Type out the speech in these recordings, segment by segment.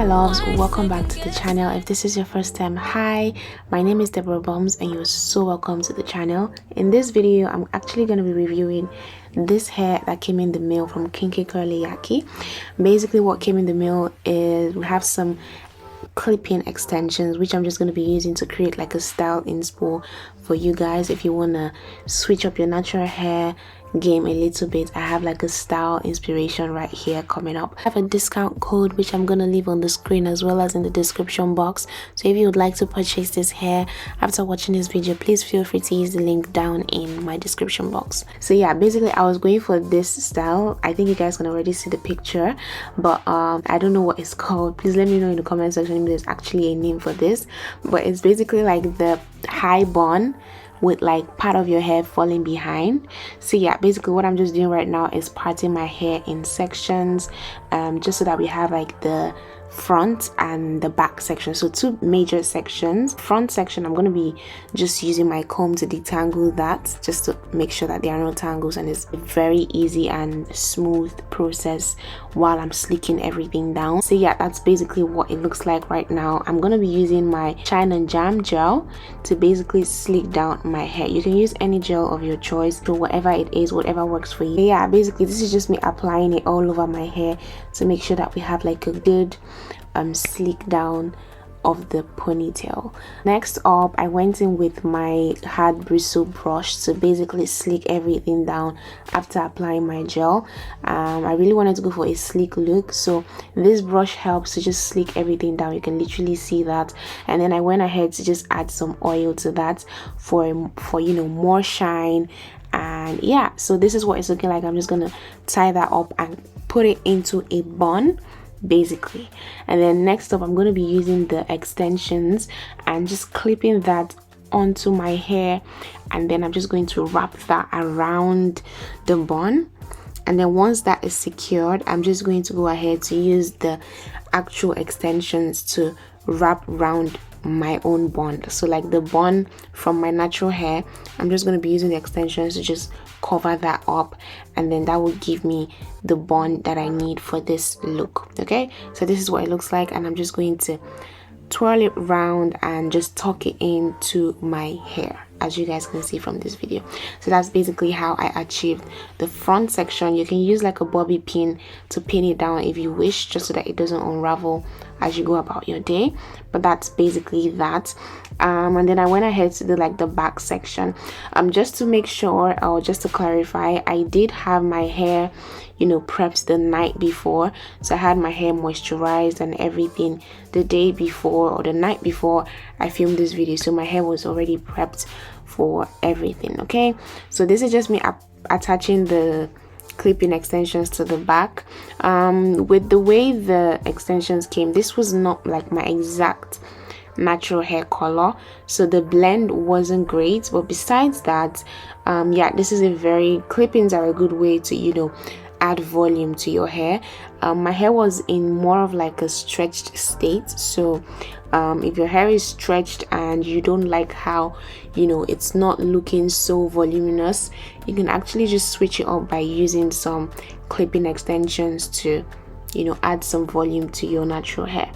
my loves, welcome back to the channel. If this is your first time, hi, my name is Deborah Boms and you're so welcome to the channel. In this video, I'm actually going to be reviewing this hair that came in the mail from Kinky Curly Yaki. Basically what came in the mail is we have some clipping extensions which I'm just going to be using to create like a style inspo for you guys. If you want to switch up your natural hair game a little bit, I have like a style inspiration right here coming up. I have a discount code which I'm gonna leave on the screen as well as in the description box, so if you would like to purchase this hair after watching this video, please feel free to use the link down in my description box. So yeah, basically I was going for this style. I think you guys can already see the picture, but I don't know what it's called. Please let me know in the comment section if there's actually a name for this, but it's basically like the high bun with like part of your hair falling behind. So yeah, basically what I'm just doing right now is parting my hair in sections, just so that we have like the front and the back section, so two major sections. Front section, I'm going to be just using my comb to detangle that, just to make sure that there are no tangles, and it's a very easy and smooth process while I'm slicking everything down. So yeah, that's basically what it looks like right now. I'm going to be using my Shine and Jam gel to basically slick down my hair. You can use any gel of your choice, so whatever it is, whatever works for you. But yeah, basically this is just me applying it all over my hair to make sure that we have like a good slick down of the ponytail. Next up, I went in with my hard bristle brush to basically slick everything down after applying my gel. I really wanted to go for a sleek look, so this brush helps to just slick everything down. You can literally see that. And then I went ahead to just add some oil to that for you know, more shine. And yeah, so this is what it's looking like. I'm just gonna tie that up and put it into a bun basically. And then next up, I'm going to be using the extensions and just clipping that onto my hair, and then I'm just going to wrap that around the bun. And then once that is secured, I'm just going to go ahead to use the actual extensions to wrap around my own bun. So like the bun from my natural hair, I'm just going to be using the extensions to just cover that up, and then that will give me the bun that I need for this look. Okay, so this is what it looks like, and I'm just going to twirl it round and just tuck it into my hair, as you guys can see from this video. So that's basically how I achieved the front section. You can use like a bobby pin to pin it down if you wish, just so that it doesn't unravel as you go about your day, but that's basically that. And then I went ahead to do like the back section, just to make sure, or just to clarify, I did have my hair, you know, prepped the night before. So I had my hair moisturized and everything the day before or the night before I filmed this video, so my hair was already prepped for everything. Okay, so this is just me attaching the clipping extensions to the back. With the way the extensions came, this was not like my exact natural hair color, so the blend wasn't great, but besides that, yeah, this is a very, clippings are a good way to, you know, add volume to your hair. My hair was in more of like a stretched state, so if your hair is stretched and you don't like how, you know, it's not looking so voluminous, you can actually just switch it up by using some clipping extensions to, you know, add some volume to your natural hair.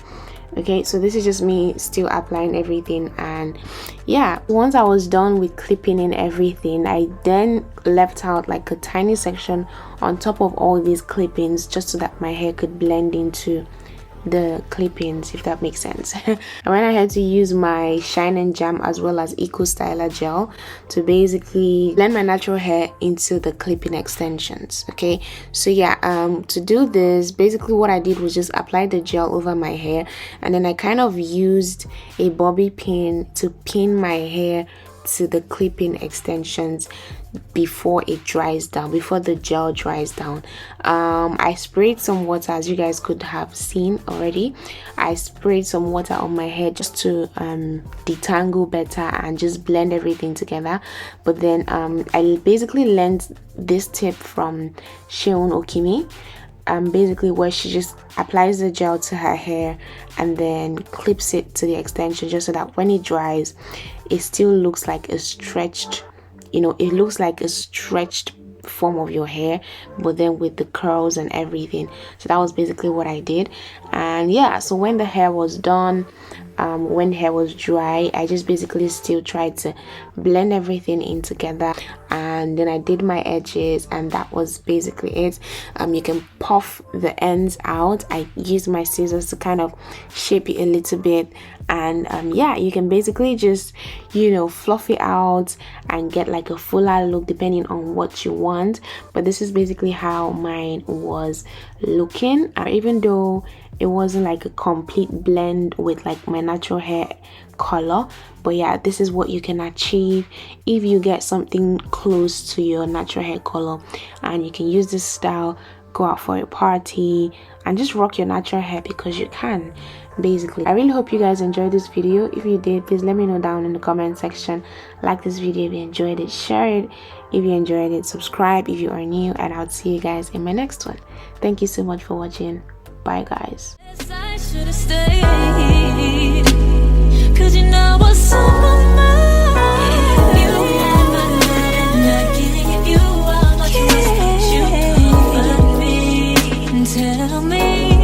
Okay, so this is just me still applying everything. And yeah, once I was done with clipping in everything, I then left out like a tiny section on top of all these clippings, just so that my hair could blend into the clippings, if that makes sense. I went ahead to use my Shine and Jam as well as Eco Styler gel to basically blend my natural hair into the clipping extensions. Okay, so yeah, to do this, basically what I did was just apply the gel over my hair, and then I kind of used a bobby pin to pin my hair to the clipping extensions before it dries down, before the gel dries down. I sprayed some water, as you guys could have seen already. I sprayed some water on my hair just to detangle better and just blend everything together. But then I basically learned this tip from Sheon Okimi, basically where she just applies the gel to her hair and then clips it to the extension, just so that when it dries, it still looks like a stretched, you know, it looks like a stretched form of your hair, but then with the curls and everything. So that was basically what I did. And yeah, so when the hair was done, when hair was dry, I just basically still tried to blend everything in together, and then I did my edges, and that was basically it. You can puff the ends out. I used my scissors to kind of shape it a little bit, and yeah, you can basically just, you know, fluff it out and get like a fuller look depending on what you want. But this is basically how mine was looking, even though it wasn't like a complete blend with like my natural hair color. But yeah, this is what you can achieve if you get something close to your natural hair color, and you can use this style, go out for a party and just rock your natural hair because you can. Basically, I really hope you guys enjoyed this video. If you did, please let me know down in the comment section. Like this video if you enjoyed it, share it if you enjoyed it, subscribe if you are new, and I'll see you guys in my next one. Thank you so much for watching. Bye guys. I should have stayed, 'cause you know what's on my mind. You never let it not give you all my trust, but you comfort me and tell me